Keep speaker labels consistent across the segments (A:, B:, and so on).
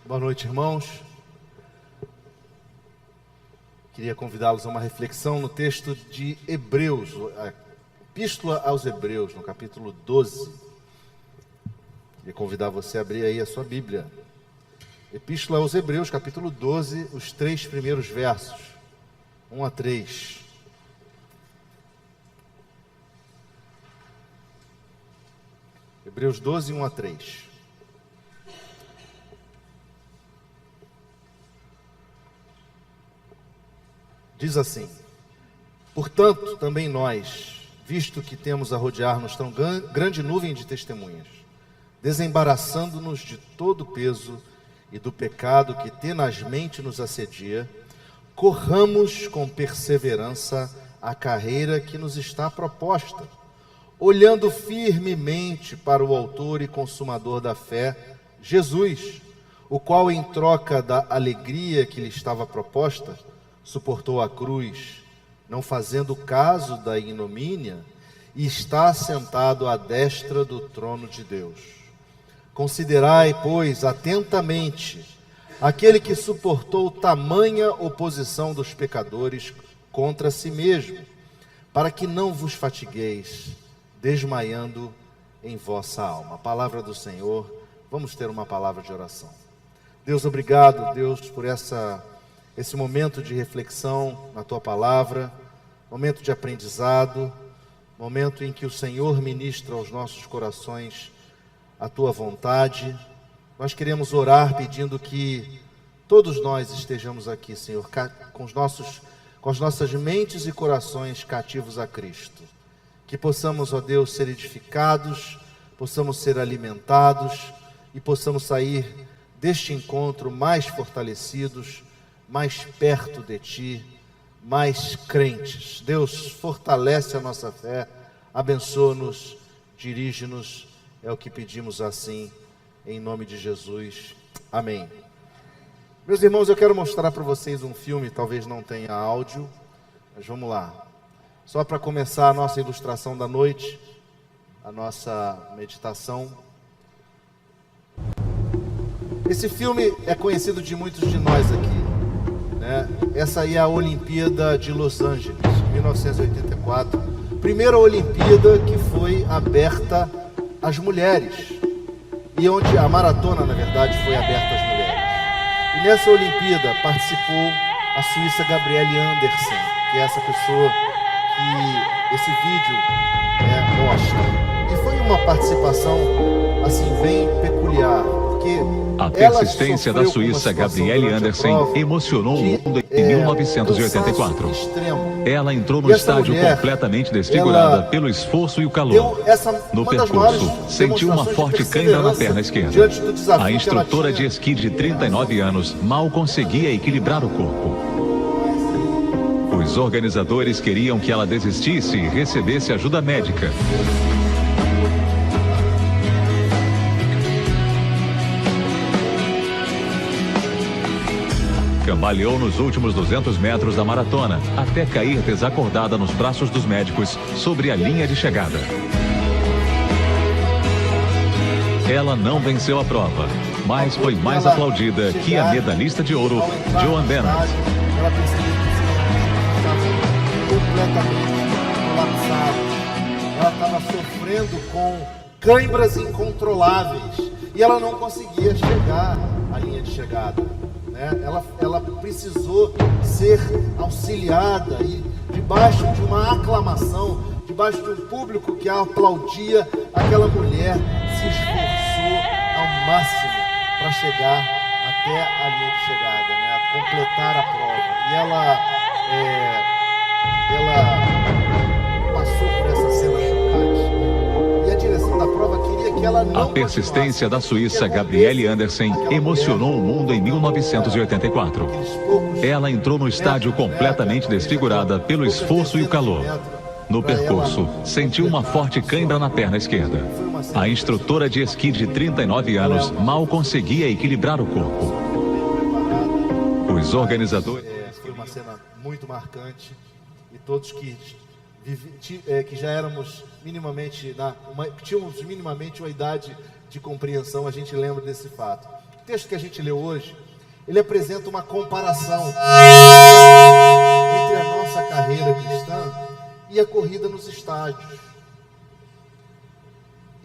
A: Boa noite, irmãos. Queria convidá-los a uma reflexão no texto de Hebreus, a Epístola aos Hebreus, no capítulo 12. Queria convidar você a abrir aí a sua Bíblia. Epístola aos Hebreus, capítulo 12, os 3 primeiros versos, 1 a 3. Hebreus 12, 1 a 3. Diz assim: portanto, também nós, visto que temos a rodear-nos tão grande nuvem de testemunhas, desembaraçando-nos de todo o peso e do pecado que tenazmente nos assedia, corramos com perseverança a carreira que nos está proposta, olhando firmemente para o autor e consumador da fé, Jesus, o qual, em troca da alegria que lhe estava proposta, suportou a cruz, não fazendo caso da ignomínia, e está sentado à destra do trono de Deus. Considerai, pois, atentamente aquele que suportou tamanha oposição dos pecadores contra si mesmo, para que não vos fatigueis, desmaiando em vossa alma. A palavra do Senhor. Vamos ter uma palavra de oração. Deus, obrigado, Deus, por esse momento de reflexão na Tua Palavra, momento de aprendizado, momento em que o Senhor ministra aos nossos corações a Tua vontade. Nós queremos orar pedindo que todos nós estejamos aqui, Senhor, com as nossas mentes e corações cativos a Cristo. Que possamos, ó Deus, ser edificados, possamos ser alimentados e possamos sair deste encontro mais fortalecidos, mais perto de Ti, mais crentes. Deus, fortalece a nossa fé, abençoa-nos, dirige-nos, é o que pedimos assim, em nome de Jesus. Amém. Meus irmãos, eu quero mostrar para vocês um filme, talvez não tenha áudio, mas vamos lá. Só para começar a nossa ilustração da noite, a nossa meditação. Esse filme é conhecido de muitos de nós aqui. Essa aí é a Olimpíada de Los Angeles, 1984, primeira Olimpíada que foi aberta às mulheres, e onde a maratona, na verdade, foi aberta às mulheres. E nessa Olimpíada participou a suíça Gabriele Andersen, que é essa pessoa que esse vídeo mostra. E foi uma participação assim bem peculiar, porque
B: a persistência da suíça Gabriele Andersen emocionou o mundo em 1984. Ela entrou no estádio completamente desfigurada pelo esforço e o calor. No percurso, sentiu uma forte cãibra na perna esquerda. A instrutora de esqui de 39 anos mal conseguia equilibrar o corpo. Os organizadores queriam que ela desistisse e recebesse ajuda médica. Cambaleou nos últimos 200 metros da maratona, até cair desacordada nos braços dos médicos sobre a linha de chegada. Ela não venceu a prova, mas foi mais aplaudida que a medalhista de ouro, Joan Bennett.
A: Ela percebeu que completamente colapsada. Ela estava sofrendo com cãibras incontroláveis e ela não conseguia chegar à linha de chegada. Ela precisou ser auxiliada e debaixo de uma aclamação, debaixo de um público que a aplaudia, aquela mulher se esforçou ao máximo para chegar até a linha de chegada, a completar a prova. E ela passou por essa cena chocante. E a direção da prova queria que ela não.
B: A persistência da suíça Gabriele Andersen emocionou o mundo em 1984. Ela entrou no estádio completamente desfigurada pelo esforço e o calor. No percurso, sentiu uma forte cãibra na perna esquerda. A instrutora de esqui de 39 anos mal conseguia equilibrar o corpo. Os organizadores...
A: Foi uma cena muito marcante e todos que já éramos minimamente, tínhamos minimamente uma idade de compreensão, a gente lembra desse fato. texto que a gente leu hoje, ele apresenta uma comparação entre a nossa carreira cristã e a corrida nos estádios.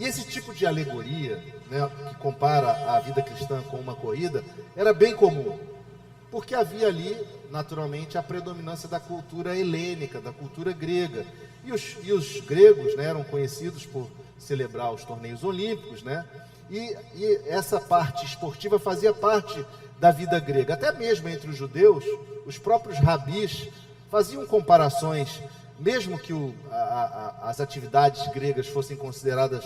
A: E esse tipo de alegoria, né, que compara a vida cristã com uma corrida, era bem comum, porque havia ali, naturalmente, a predominância da cultura helênica, da cultura grega. E os gregos, né, eram conhecidos por celebrar os torneios olímpicos, né, e essa parte esportiva fazia parte da vida grega. Até mesmo entre os judeus, os próprios rabis faziam comparações, mesmo que as atividades gregas fossem consideradas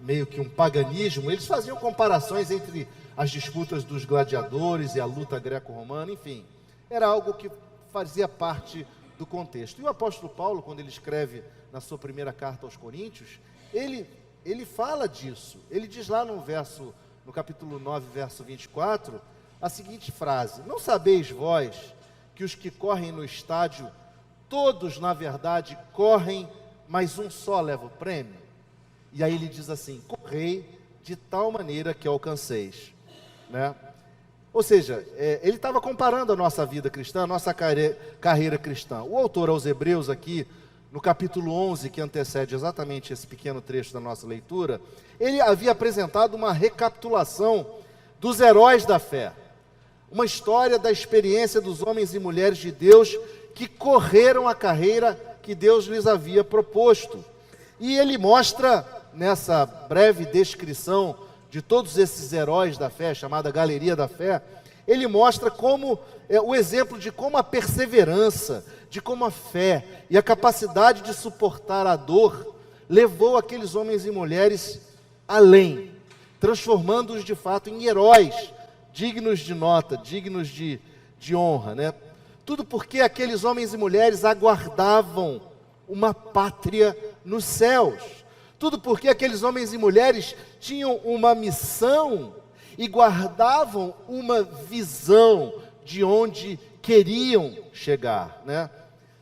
A: meio que um paganismo, eles faziam comparações entre as disputas dos gladiadores e a luta greco-romana, enfim, era algo que fazia parte do contexto. E o apóstolo Paulo, quando ele escreve na sua primeira carta aos Coríntios, ele fala disso. Ele diz lá no capítulo 9, verso 24, a seguinte frase: não sabeis vós que os que correm no estádio, todos na verdade correm, mas um só leva o prêmio? E aí ele diz assim: correi de tal maneira que alcanceis, né? Ou seja, ele estava comparando a nossa vida cristã, a nossa carreira cristã. O autor aos Hebreus aqui, no capítulo 11, que antecede exatamente esse pequeno trecho da nossa leitura, ele havia apresentado uma recapitulação dos heróis da fé, uma história da experiência dos homens e mulheres de Deus que correram a carreira que Deus lhes havia proposto. E ele mostra, nessa breve descrição de todos esses heróis da fé, chamada Galeria da Fé, ele mostra como o exemplo de como a perseverança, de como a fé e a capacidade de suportar a dor levou aqueles homens e mulheres além, transformando-os de fato em heróis, dignos de nota, dignos de honra, né? Tudo porque aqueles homens e mulheres aguardavam uma pátria nos céus. Tudo porque aqueles homens e mulheres tinham uma missão e guardavam uma visão de onde queriam chegar, né?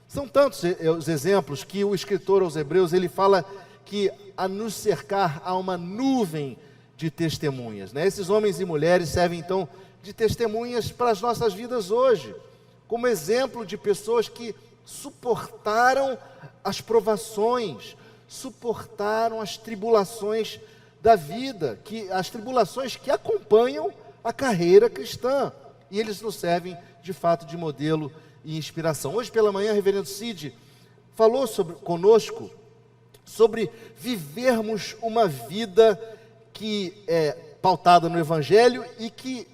A: São tantos os exemplos que o escritor aos Hebreus, ele fala que a nos cercar há uma nuvem de testemunhas, né? Esses homens e mulheres servem então de testemunhas para as nossas vidas hoje, como exemplo de pessoas que suportaram as provações, suportaram as tribulações da vida, as tribulações que acompanham a carreira cristã, e eles nos servem de fato de modelo e inspiração. Hoje pela manhã, o reverendo Cid falou conosco sobre vivermos uma vida que é pautada no Evangelho e que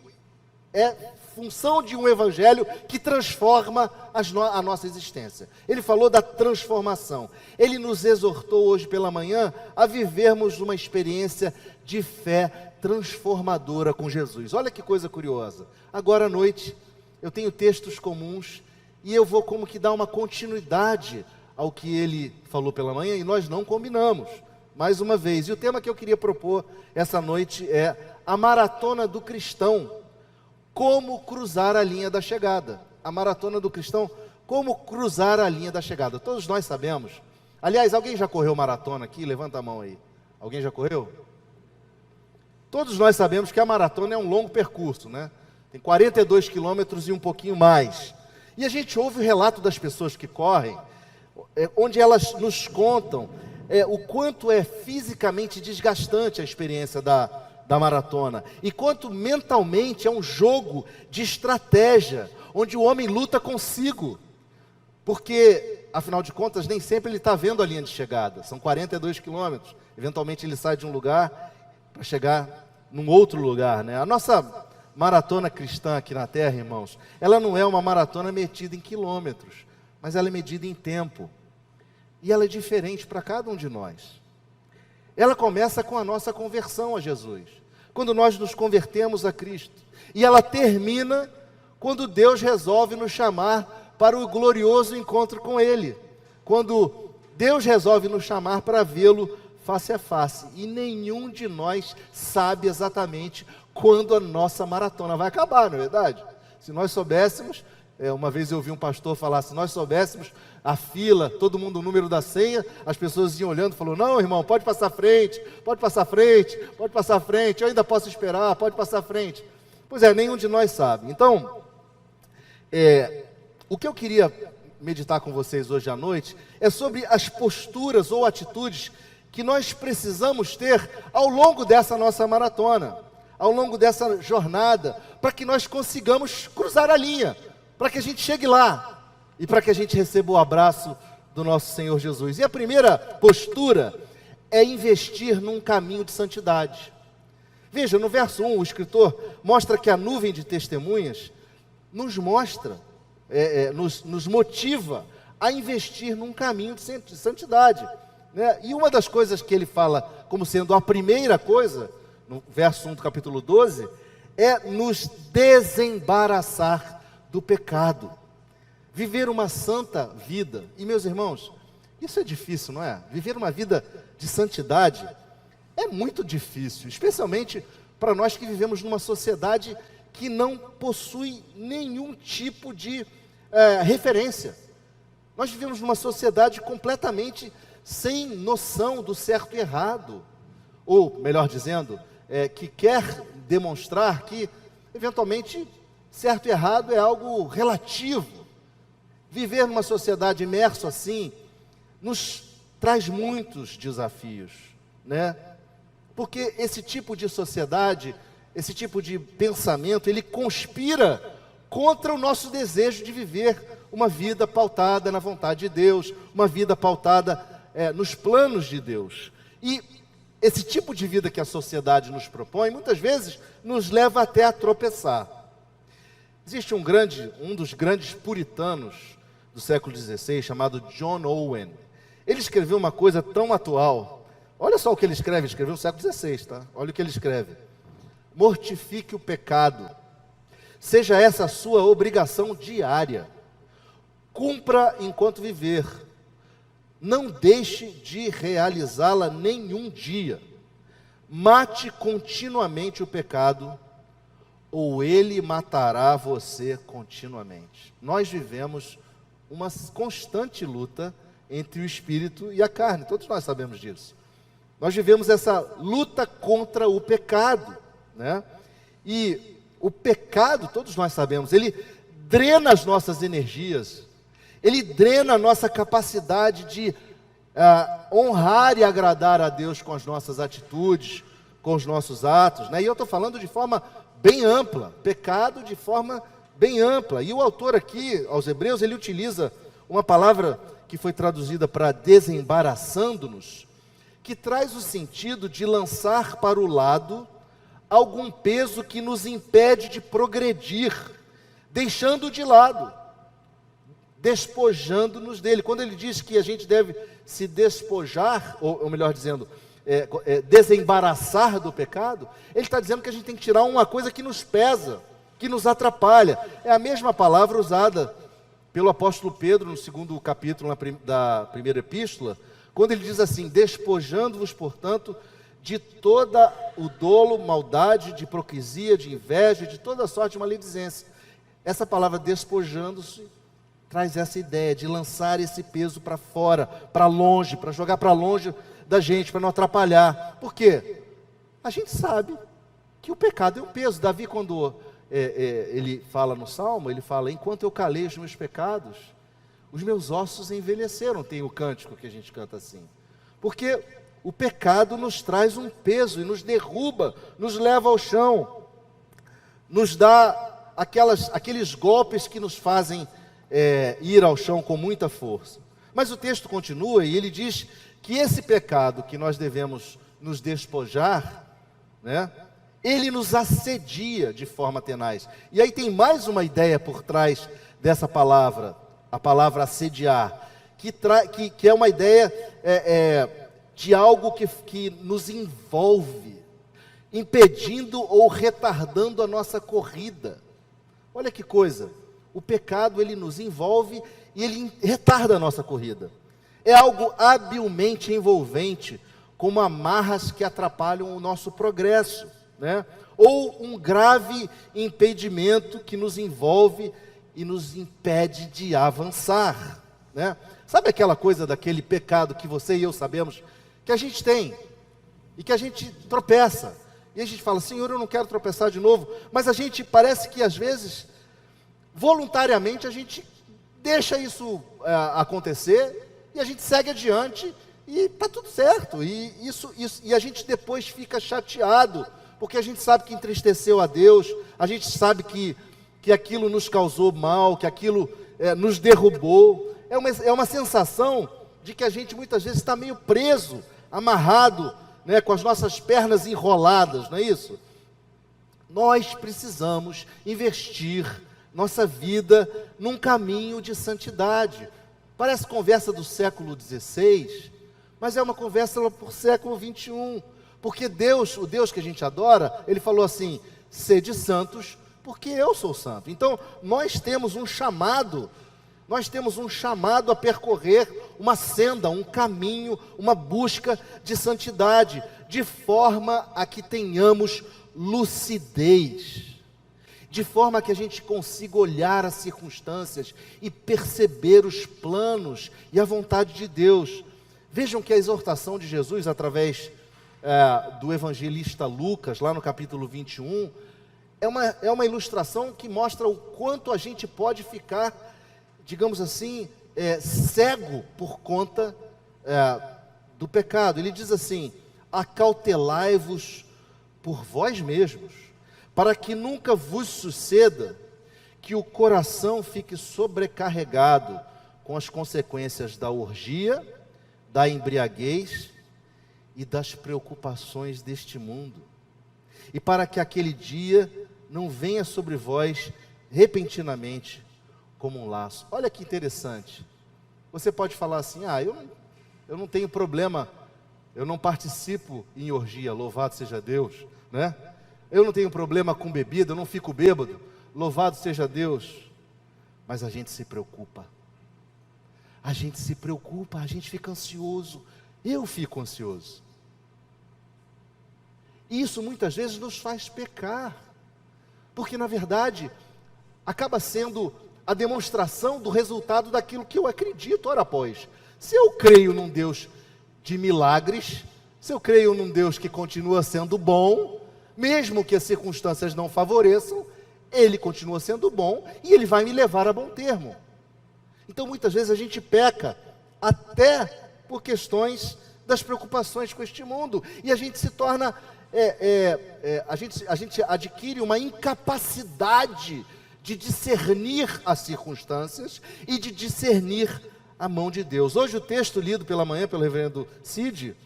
A: é função de um Evangelho que transforma a nossa existência. Ele falou da transformação. Ele nos exortou hoje pela manhã a vivermos uma experiência de fé transformadora com Jesus. Olha que coisa curiosa. Agora à noite, eu tenho textos comuns e eu vou como que dar uma continuidade ao que ele falou pela manhã, e nós não combinamos, mais uma vez. E o tema que eu queria propor essa noite é a maratona do cristão. Como cruzar a linha da chegada. A maratona do cristão, como cruzar a linha da chegada. Todos nós sabemos. Aliás, alguém já correu maratona aqui? Levanta a mão aí. Alguém já correu? Todos nós sabemos que a maratona é um longo percurso, né? Tem 42 quilômetros e um pouquinho mais. E a gente ouve o relato das pessoas que correm, onde elas nos contam o quanto é fisicamente desgastante a experiência da maratona, e quanto mentalmente é um jogo de estratégia, onde o homem luta consigo, porque, afinal de contas, nem sempre ele está vendo a linha de chegada. São 42 quilômetros, eventualmente ele sai de um lugar para chegar num outro lugar, né? A nossa maratona cristã aqui na Terra, irmãos, ela não é uma maratona medida em quilômetros, mas ela é medida em tempo, e ela é diferente para cada um de nós. Ela começa com a nossa conversão a Jesus, quando nós nos convertemos a Cristo. E ela termina quando Deus resolve nos chamar para o glorioso encontro com Ele. Quando Deus resolve nos chamar para vê-lo face a face. E nenhum de nós sabe exatamente quando a nossa maratona vai acabar, não é verdade? Se nós soubéssemos, uma vez eu ouvi um pastor falar, se nós soubéssemos a fila, todo mundo o número da senha, as pessoas iam olhando e falou: não, irmão, pode passar à frente, pode passar à frente, pode passar à frente, eu ainda posso esperar, pode passar à frente. Pois é, nenhum de nós sabe. Então, o que eu queria meditar com vocês hoje à noite é sobre as posturas ou atitudes que nós precisamos ter ao longo dessa nossa maratona, ao longo dessa jornada, para que nós consigamos cruzar a linha, para que a gente chegue lá e para que a gente receba o abraço do nosso Senhor Jesus. E a primeira postura é investir num caminho de santidade. Veja, no verso 1, o escritor mostra que a nuvem de testemunhas nos mostra, nos motiva a investir num caminho de santidade, né? E uma das coisas que ele fala como sendo a primeira coisa, no verso 1 do capítulo 12, é nos desembaraçar do pecado. Viver uma santa vida. E meus irmãos, isso é difícil, não é? Viver uma vida de santidade é muito difícil, especialmente para nós que vivemos numa sociedade que não possui nenhum tipo de referência. Nós vivemos numa sociedade completamente sem noção do certo e errado, ou melhor dizendo, que quer demonstrar que eventualmente certo e errado é algo relativo. Viver numa sociedade imerso assim nos traz muitos desafios, né? Porque esse tipo de sociedade, esse tipo de pensamento, ele conspira contra o nosso desejo de viver uma vida pautada na vontade de Deus, uma vida pautada nos planos de Deus. E esse tipo de vida que a sociedade nos propõe, muitas vezes, nos leva até a tropeçar. Existe um dos grandes puritanos do século XVI, chamado John Owen. Ele escreveu uma coisa tão atual. Olha só o que ele escreveu no século XVI, tá? Olha o que ele escreve. Mortifique o pecado. Seja essa a sua obrigação diária. Cumpra enquanto viver. Não deixe de realizá-la nenhum dia. Mate continuamente o pecado, ou ele matará você continuamente. Nós vivemos uma constante luta entre o espírito e a carne, todos nós sabemos disso. Nós vivemos essa luta contra o pecado, né? E o pecado, todos nós sabemos, ele drena as nossas energias, ele drena a nossa capacidade de honrar e agradar a Deus com as nossas atitudes, com os nossos atos, né? E eu estou falando de forma bem ampla, pecado de forma bem ampla. E o autor aqui, aos Hebreus, ele utiliza uma palavra que foi traduzida para desembaraçando-nos, que traz o sentido de lançar para o lado algum peso que nos impede de progredir, deixando de lado, despojando-nos dele. Quando ele diz que a gente deve se despojar, ou melhor dizendo, desembaraçar do pecado, ele está dizendo que a gente tem que tirar uma coisa que nos pesa, que nos atrapalha. É a mesma palavra usada pelo apóstolo Pedro no segundo capítulo da primeira epístola, quando ele diz assim: despojando-vos, portanto, de toda o dolo, maldade, de hipocrisia, de inveja, de toda sorte de maledicência. Essa palavra despojando-se traz essa ideia de lançar esse peso para fora, para longe, para jogar para longe da gente, para não atrapalhar. Por quê? A gente sabe que o pecado é um peso. Davi, quando ele fala no Salmo, ele fala: enquanto eu calei os meus pecados, os meus ossos envelheceram. Tem o cântico que a gente canta assim. Porque o pecado nos traz um peso e nos derruba, nos leva ao chão, nos dá aqueles golpes que nos fazem ir ao chão com muita força. Mas o texto continua e ele diz que esse pecado que nós devemos nos despojar, né, ele nos assedia de forma tenaz. E aí tem mais uma ideia por trás dessa palavra, a palavra assediar, que é uma ideia de algo que nos envolve, impedindo ou retardando a nossa corrida. Olha que coisa, o pecado ele nos envolve e ele retarda a nossa corrida. É algo habilmente envolvente, como amarras que atrapalham o nosso progresso, né? Ou um grave impedimento que nos envolve e nos impede de avançar, né? Sabe aquela coisa daquele pecado que você e eu sabemos que a gente tem e que a gente tropeça, E a gente fala, Senhor, eu não quero tropeçar de novo. Mas a gente parece que às vezes, voluntariamente, a gente deixa isso acontecer e a gente segue adiante e está tudo certo. E a gente depois fica chateado, porque a gente sabe que entristeceu a Deus, a gente sabe que aquilo nos causou mal, que aquilo nos derrubou. É uma sensação de que a gente muitas vezes está meio preso, amarrado, né, com as nossas pernas enroladas, não é isso? Nós precisamos investir nossa vida num caminho de santidade. Parece conversa do século XVI, mas é uma conversa para o século XXI, porque Deus, o Deus que a gente adora, Ele falou assim, sede santos, porque eu sou santo. Então, nós temos um chamado a percorrer uma senda, um caminho, uma busca de santidade, de forma a que tenhamos lucidez, de forma que a gente consiga olhar as circunstâncias e perceber os planos e a vontade de Deus. Vejam que a exortação de Jesus, através do evangelista Lucas, lá no capítulo 21, é uma ilustração que mostra o quanto a gente pode ficar, digamos assim, cego por conta do pecado. Ele diz assim, acautelai-vos por vós mesmos, para que nunca vos suceda que o coração fique sobrecarregado com as consequências da orgia, da embriaguez e das preocupações deste mundo, e para que aquele dia não venha sobre vós repentinamente como um laço. Olha que interessante. Você pode falar assim, eu não tenho problema, eu não participo em orgia, louvado seja Deus, né? Eu não tenho problema com bebida, eu não fico bêbado, louvado seja Deus. Mas a gente se preocupa. A gente fica ansioso. Eu fico ansioso. Isso muitas vezes nos faz pecar, porque na verdade acaba sendo a demonstração do resultado daquilo que eu acredito. Ora pois, se eu creio num Deus de milagres, se eu creio num Deus que continua sendo bom, mesmo que as circunstâncias não favoreçam, Ele continua sendo bom e Ele vai me levar a bom termo. Então muitas vezes a gente peca, até por questões das preocupações com este mundo, e a gente se torna, a gente adquire uma incapacidade de discernir as circunstâncias e de discernir a mão de Deus. Hoje o texto lido pela manhã pelo reverendo Cid,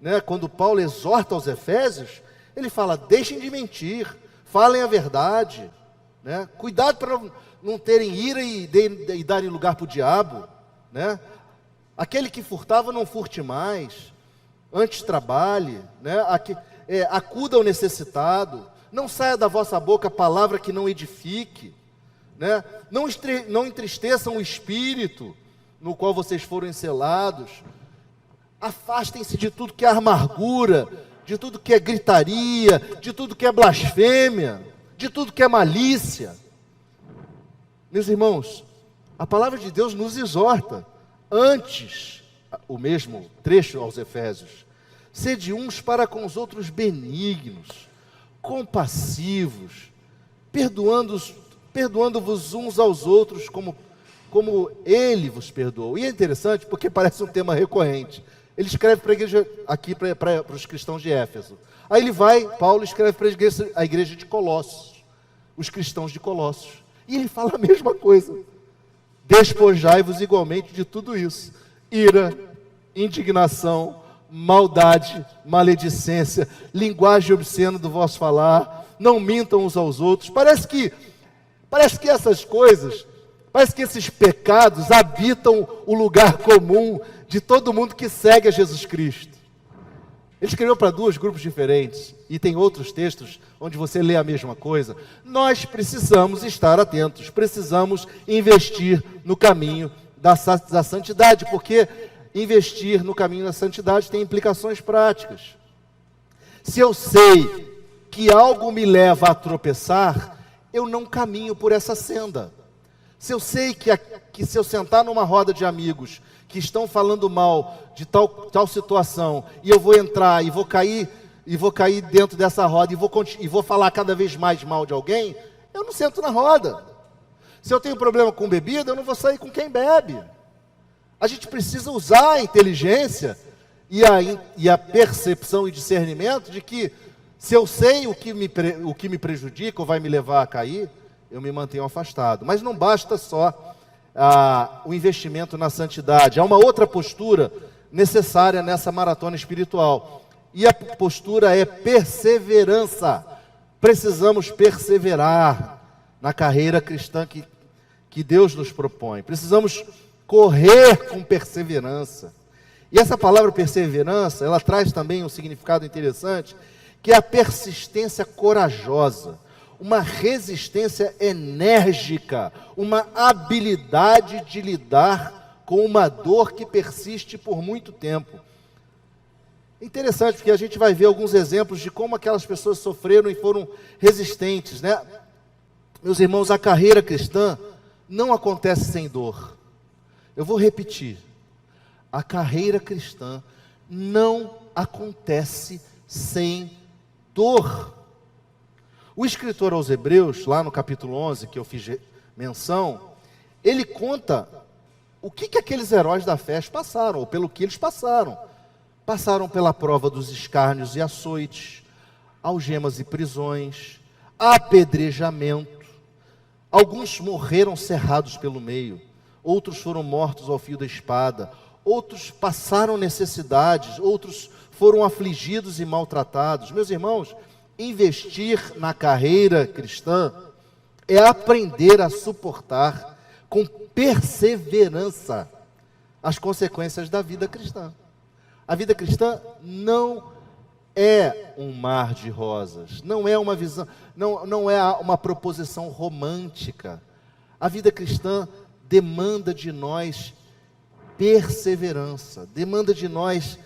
A: né, quando Paulo exorta aos Efésios, ele fala, deixem de mentir, falem a verdade, né? Cuidado para não terem ira e darem lugar para o diabo, né? Aquele que furtava não furte mais, antes trabalhe, né? Acuda ao necessitado, não saia da vossa boca palavra que não edifique, né? Não entristeçam o espírito no qual vocês foram encelados. Afastem-se de tudo que é amargura, de tudo que é gritaria, de tudo que é blasfêmia, de tudo que é malícia. Meus irmãos, a palavra de Deus nos exorta, antes, o mesmo trecho aos Efésios, sede uns para com os outros benignos, compassivos, perdoando-vos uns aos outros como Ele vos perdoou. E é interessante porque parece um tema recorrente. Ele escreve para a igreja, aqui para os cristãos de Éfeso. Aí Paulo escreve para a igreja de Colossos, os cristãos de Colossos. E ele fala a mesma coisa. Despojai-vos igualmente de tudo isso. Ira, indignação, maldade, maledicência, linguagem obscena do vosso falar, não mintam uns aos outros. Parece que essas coisas, parece que esses pecados habitam o lugar comum de todo mundo que segue a Jesus Cristo. Ele escreveu para 2 grupos diferentes, e tem outros textos onde você lê a mesma coisa. Nós precisamos estar atentos, precisamos investir no caminho da santidade, porque investir no caminho da santidade tem implicações práticas. Se eu sei que algo me leva a tropeçar, eu não caminho por essa senda. Se eu sei que se eu sentar numa roda de amigos que estão falando mal de tal situação, e eu vou entrar e vou cair e vou cair dentro dessa roda e vou falar cada vez mais mal de alguém, eu não sento na roda. Se eu tenho problema com bebida, eu não vou sair com quem bebe. A gente precisa usar a inteligência e a percepção e discernimento de que, se eu sei o que me prejudica ou vai me levar a cair, eu me mantenho afastado. Mas não basta só o investimento na santidade. Há uma outra postura necessária nessa maratona espiritual. E a postura é perseverança. Precisamos perseverar na carreira cristã que Deus nos propõe. Precisamos correr com perseverança. E essa palavra perseverança, ela traz também um significado interessante, que é a persistência corajosa, uma resistência enérgica, uma habilidade de lidar com uma dor que persiste por muito tempo. Interessante, porque a gente vai ver alguns exemplos de como aquelas pessoas sofreram e foram resistentes, né? Meus irmãos, a carreira cristã não acontece sem dor. Eu vou repetir. A carreira cristã não acontece sem dor. O escritor aos Hebreus, lá no capítulo 11, que eu fiz menção, ele conta o que aqueles heróis da fé passaram, ou pelo que eles passaram. Passaram pela prova dos escárnios e açoites, algemas e prisões, apedrejamento. Alguns morreram cerrados pelo meio, outros foram mortos ao fio da espada, outros passaram necessidades, outros foram afligidos e maltratados. Meus irmãos, investir na carreira cristã é aprender a suportar com perseverança as consequências da vida cristã. A vida cristã não é um mar de rosas, não é uma visão, não é uma proposição romântica. A vida cristã demanda de nós perseverança, demanda de nós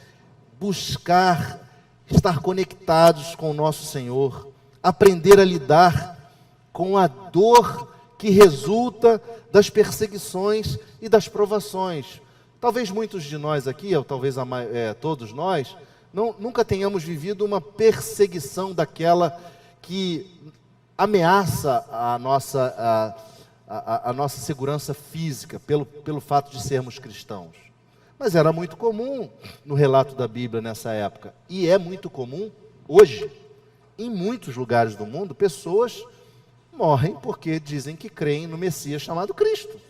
A: buscar estar conectados com o nosso Senhor, aprender a lidar com a dor que resulta das perseguições e das provações. Talvez muitos de nós aqui, ou talvez todos nós, nunca tenhamos vivido uma perseguição daquela que ameaça a nossa segurança física, pelo fato de sermos cristãos. Mas era muito comum no relato da Bíblia nessa época, e é muito comum hoje, em muitos lugares do mundo, pessoas morrem porque dizem que creem no Messias chamado Cristo.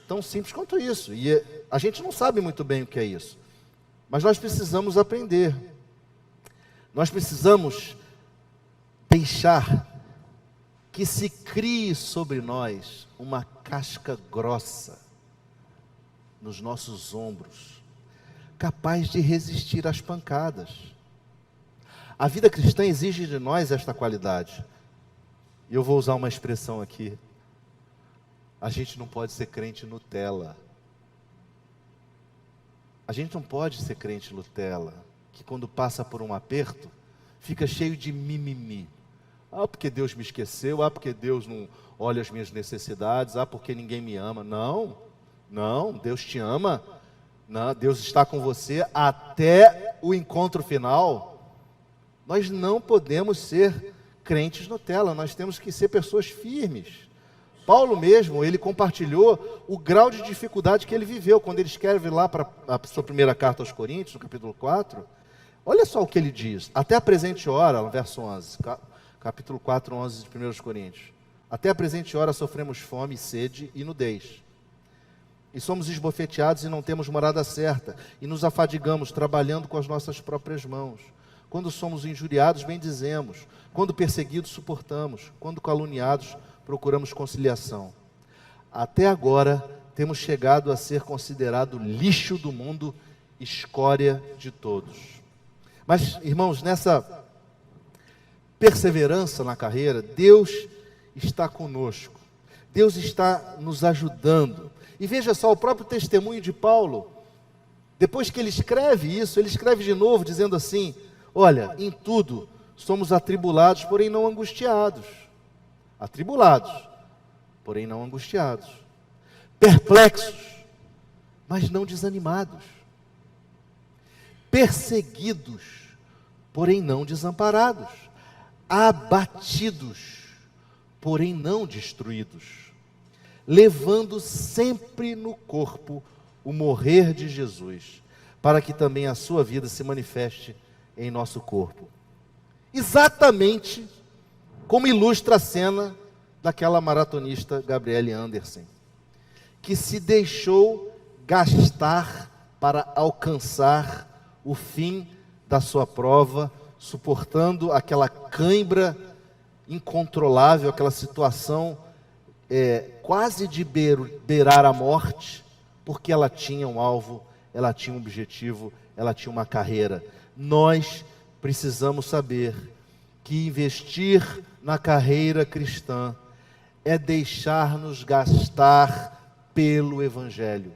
A: Tão simples quanto isso. E a gente não sabe muito bem o que é isso. Mas nós precisamos aprender. Nós precisamos deixar que se crie sobre nós uma casca grossa nos nossos ombros, capaz de resistir às pancadas. A vida cristã exige de nós esta qualidade. E eu vou usar uma expressão aqui. A gente não pode ser crente Nutella. A gente não pode ser crente Nutella, que quando passa por um aperto, fica cheio de mimimi. Ah, porque Deus me esqueceu, ah, porque Deus não olha as minhas necessidades, ah, porque ninguém me ama. Não, Deus te ama, não, Deus está com você até o encontro final. Nós não podemos ser crentes Nutella, nós temos que ser pessoas firmes. Paulo mesmo, ele compartilhou o grau de dificuldade que ele viveu, quando ele escreve lá para a sua primeira carta aos Coríntios, no capítulo 4, olha só o que ele diz, até a presente hora, no verso 11, capítulo 4, 11 de 1 Coríntios, até a presente hora sofremos fome, sede e nudez, e somos esbofeteados e não temos morada certa, e nos afadigamos trabalhando com as nossas próprias mãos, quando somos injuriados, bendizemos, quando perseguidos, suportamos, quando caluniados, procuramos conciliação. Até agora, temos chegado a ser considerado lixo do mundo, escória de todos. Mas, irmãos, nessa perseverança na carreira, Deus está conosco. Deus está nos ajudando. E veja só, o próprio testemunho de Paulo, depois que ele escreve isso, ele escreve de novo, dizendo assim, olha, em tudo somos atribulados, porém não angustiados. Atribulados, porém não angustiados, perplexos, mas não desanimados, perseguidos, porém não desamparados, abatidos, porém não destruídos, levando sempre no corpo o morrer de Jesus, para que também a sua vida se manifeste em nosso corpo. Exatamente como ilustra a cena daquela maratonista Gabriele Andersen, que se deixou gastar para alcançar o fim da sua prova, suportando aquela cãibra incontrolável, aquela situação quase de beirar a morte, porque ela tinha um alvo, ela tinha um objetivo, ela tinha uma carreira. Nós precisamos saber que investir na carreira cristã é deixar-nos gastar pelo Evangelho.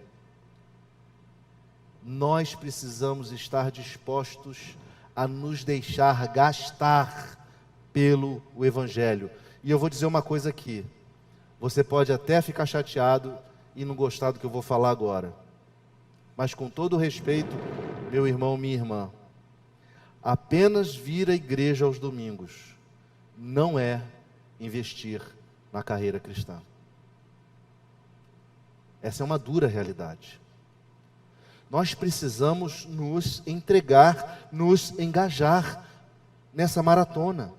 A: Nós precisamos estar dispostos a nos deixar gastar pelo Evangelho. E eu vou dizer uma coisa aqui. Você pode até ficar chateado e não gostar do que eu vou falar agora. Mas com todo respeito, meu irmão, minha irmã, apenas vir à igreja aos domingos não é investir na carreira cristã. Essa é uma dura realidade. Nós precisamos nos entregar, nos engajar nessa maratona.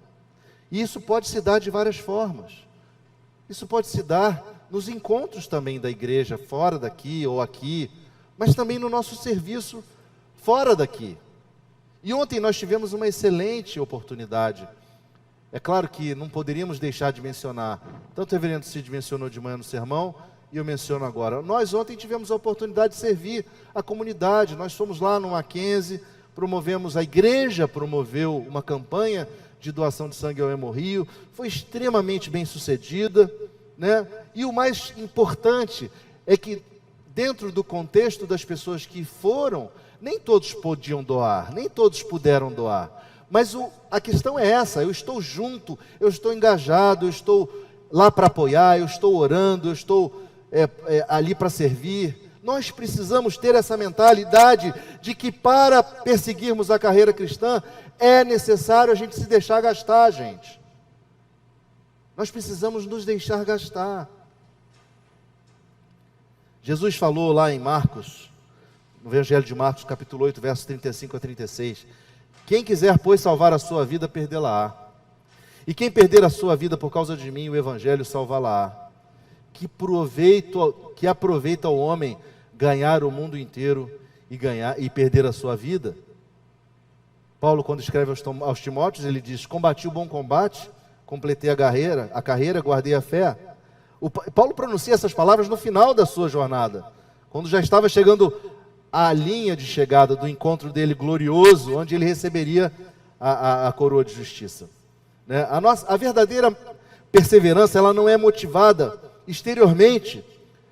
A: E isso pode se dar de várias formas. Isso pode se dar nos encontros também da igreja, fora daqui ou aqui, mas também no nosso serviço fora daqui. E ontem nós tivemos uma excelente oportunidade. É claro que não poderíamos deixar de mencionar, tanto o reverendo Cid mencionou de manhã no sermão, e eu menciono agora. Nós ontem tivemos a oportunidade de servir a comunidade. Nós fomos lá no Mackenzie, a igreja promoveu uma campanha de doação de sangue ao Hemorrio, foi extremamente bem sucedida, né? E o mais importante é que dentro do contexto das pessoas que foram, nem todos podiam doar, nem todos puderam doar, mas a questão é essa: eu estou junto, eu estou engajado, eu estou lá para apoiar, eu estou orando, eu estou ali para servir. Nós precisamos ter essa mentalidade de que para perseguirmos a carreira cristã, é necessário a gente se deixar gastar, gente. Nós precisamos nos deixar gastar. Jesus falou lá em Marcos, no Evangelho de Marcos, capítulo 8, versos 35 a 36, quem quiser, pois, salvar a sua vida, perdê-la-á. E quem perder a sua vida por causa de mim, o Evangelho salvá-la-á. Que aproveita o homem ganhar o mundo inteiro e perder a sua vida? Paulo, quando escreve aos Timóteos, ele diz: combati o bom combate, completei a carreira, guardei a fé. Paulo pronuncia essas palavras no final da sua jornada, quando já estava chegando à linha de chegada do encontro dele glorioso, onde ele receberia a coroa de justiça, né? A verdadeira perseverança, ela não é motivada exteriormente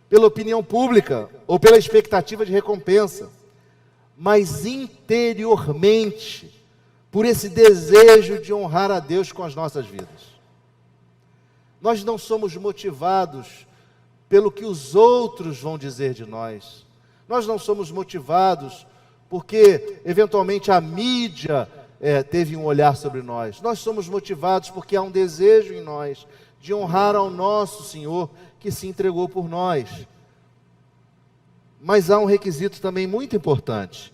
A: pela opinião pública ou pela expectativa de recompensa, mas interiormente por esse desejo de honrar a Deus com as nossas vidas. Nós não somos motivados pelo que os outros vão dizer de nós. Nós não somos motivados porque eventualmente a mídia teve um olhar sobre nós. Nós somos motivados porque há um desejo em nós de honrar ao nosso Senhor que se entregou por nós. Mas há um requisito também muito importante.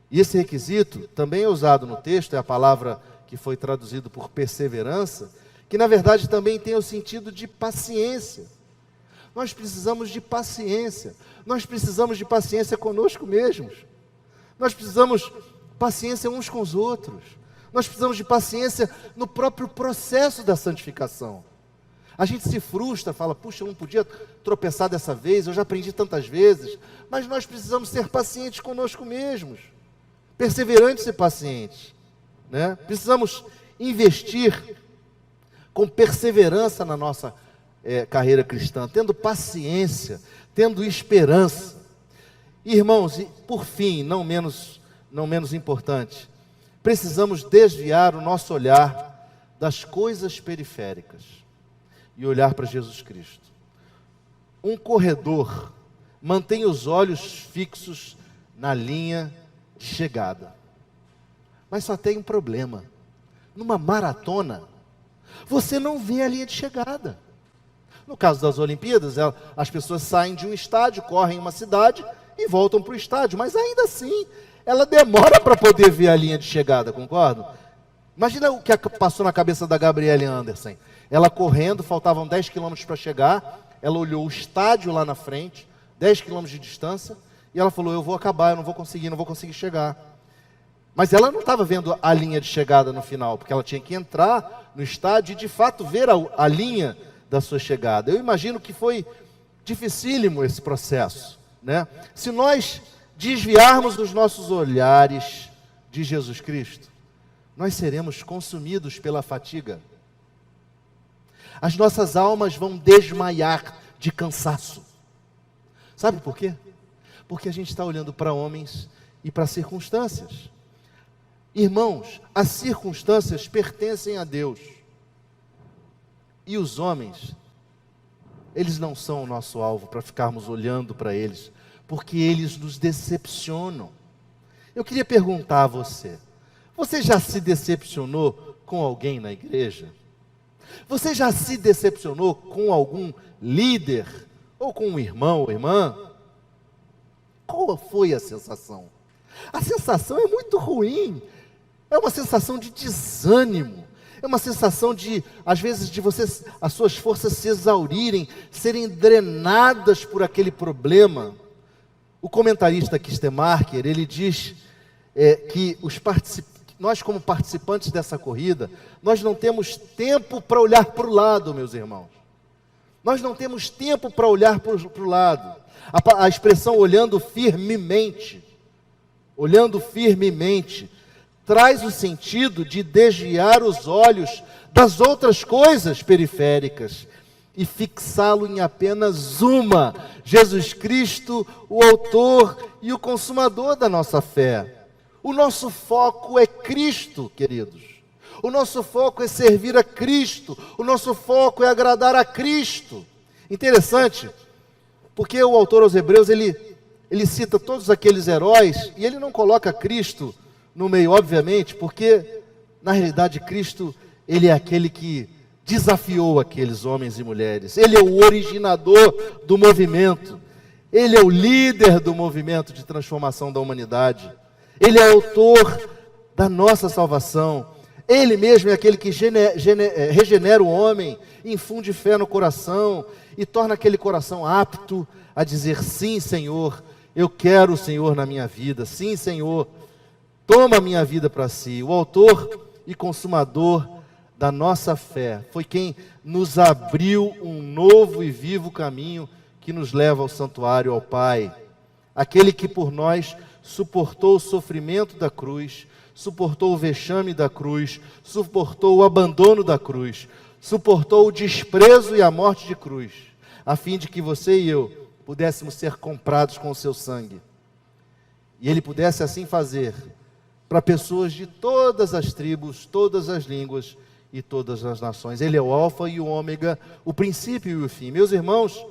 A: E esse requisito também é usado no texto, é a palavra que foi traduzida por perseverança, que na verdade também tem o sentido de paciência. Nós precisamos de paciência. Nós precisamos de paciência conosco mesmos. Nós precisamos paciência uns com os outros. Nós precisamos de paciência no próprio processo da santificação. A gente se frustra, fala: puxa, eu não podia tropeçar dessa vez, eu já aprendi tantas vezes. Mas nós precisamos ser pacientes conosco mesmos, perseverantes e pacientes, né? Precisamos investir com perseverança na nossa carreira cristã, tendo paciência, tendo esperança. Irmãos, e por fim, não menos importante, precisamos desviar o nosso olhar das coisas periféricas e olhar para Jesus Cristo. Um corredor mantém os olhos fixos na linha de chegada. Mas só tem um problema. Numa maratona, você não vê a linha de chegada. No caso das Olimpíadas, as pessoas saem de um estádio, correm em uma cidade e voltam para o estádio. Mas ainda assim, ela demora para poder ver a linha de chegada, concordo? Imagina o que passou na cabeça da Gabriele Anderson. Ela correndo, faltavam 10 quilômetros para chegar, ela olhou o estádio lá na frente, 10 quilômetros de distância, e ela falou, eu vou acabar, eu não vou conseguir chegar. Mas ela não estava vendo a linha de chegada no final, porque ela tinha que entrar no estádio e de fato ver a linha da sua chegada. Eu imagino que foi dificílimo esse processo, né? Se nós desviarmos os nossos olhares de Jesus Cristo, nós seremos consumidos pela fatiga. As nossas almas vão desmaiar de cansaço. Sabe por quê? Porque a gente está olhando para homens e para circunstâncias. Irmãos, as circunstâncias pertencem a Deus. E os homens, eles não são o nosso alvo para ficarmos olhando para eles, porque eles nos decepcionam. Eu queria perguntar a você, você já se decepcionou com alguém na igreja? Você já se decepcionou com algum líder? Ou com um irmão ou irmã? Qual foi a sensação? A sensação é muito ruim. É uma sensação de desânimo. É uma sensação de, às vezes, de as suas forças se exaurirem, serem drenadas por aquele problema. O comentarista Kistemarker, ele diz que nós, como participantes dessa corrida, nós não temos tempo para olhar para o lado, meus irmãos. Nós não temos tempo para olhar para o lado. A expressão olhando firmemente, traz o sentido de desviar os olhos das outras coisas periféricas e fixá-lo em apenas uma, Jesus Cristo, o autor e o consumador da nossa fé. O nosso foco é Cristo, queridos. O nosso foco é servir a Cristo. O nosso foco é agradar a Cristo. Interessante, porque o autor aos Hebreus, ele cita todos aqueles heróis, e ele não coloca Cristo no meio, obviamente, porque, na realidade, Cristo, ele é aquele que desafiou aqueles homens e mulheres. Ele é o originador do movimento. Ele é o líder do movimento de transformação da humanidade. Ele é autor da nossa salvação. Ele mesmo é aquele que regenera o homem, infunde fé no coração e torna aquele coração apto a dizer, sim, Senhor, eu quero o Senhor na minha vida. Sim, Senhor, toma a minha vida para si. O autor e consumador da nossa fé foi quem nos abriu um novo e vivo caminho que nos leva ao santuário, ao Pai. Aquele que por nós suportou o sofrimento da cruz, suportou o vexame da cruz, suportou o abandono da cruz, suportou o desprezo e a morte de cruz, a fim de que você e eu pudéssemos ser comprados com o seu sangue. E Ele pudesse assim fazer para pessoas de todas as tribos, todas as línguas e todas as nações. Ele é o alfa e o ômega, o princípio e o fim. Meus irmãos,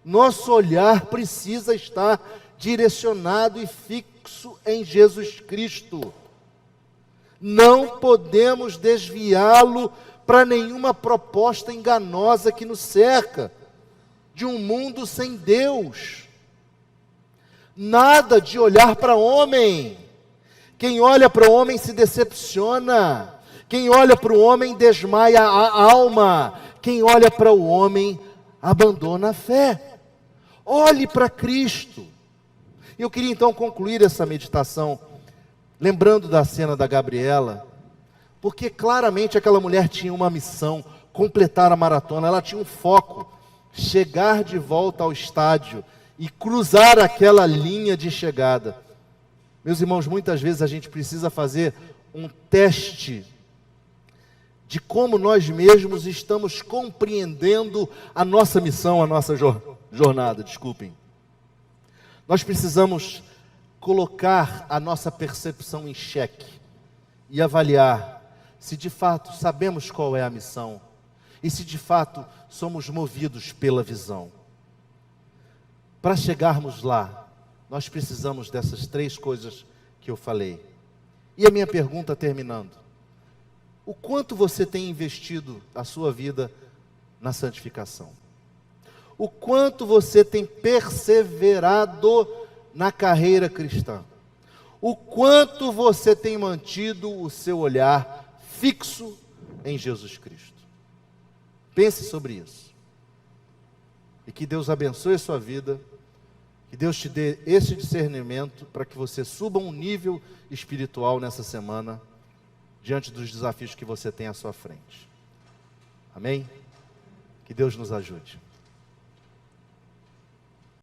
A: nosso olhar precisa estar direcionado e fixo em Jesus Cristo. Não podemos desviá-lo para nenhuma proposta enganosa que nos cerca, de um mundo sem Deus. Nada de olhar para o homem. Quem olha para o homem se decepciona. Quem olha para o homem desmaia a alma. Quem olha para o homem abandona a fé. Olhe para Cristo. Eu queria então concluir essa meditação lembrando da cena da Gabriela, porque claramente aquela mulher tinha uma missão, completar a maratona. Ela tinha um foco, chegar de volta ao estádio e cruzar aquela linha de chegada. Meus irmãos, muitas vezes a gente precisa fazer um teste de como nós mesmos estamos compreendendo a nossa missão, a nossa jornada, desculpem. Nós precisamos colocar a nossa percepção em xeque e avaliar se de fato sabemos qual é a missão e se de fato somos movidos pela visão. Para chegarmos lá, nós precisamos dessas três coisas que eu falei. E a minha pergunta terminando: o quanto você tem investido a sua vida na santificação? O quanto você tem perseverado na carreira cristã? O quanto você tem mantido o seu olhar fixo em Jesus Cristo? Pense sobre isso. E que Deus abençoe a sua vida, que Deus te dê esse discernimento para que você suba um nível espiritual nessa semana, diante dos desafios que você tem à sua frente. Amém? Que Deus nos ajude.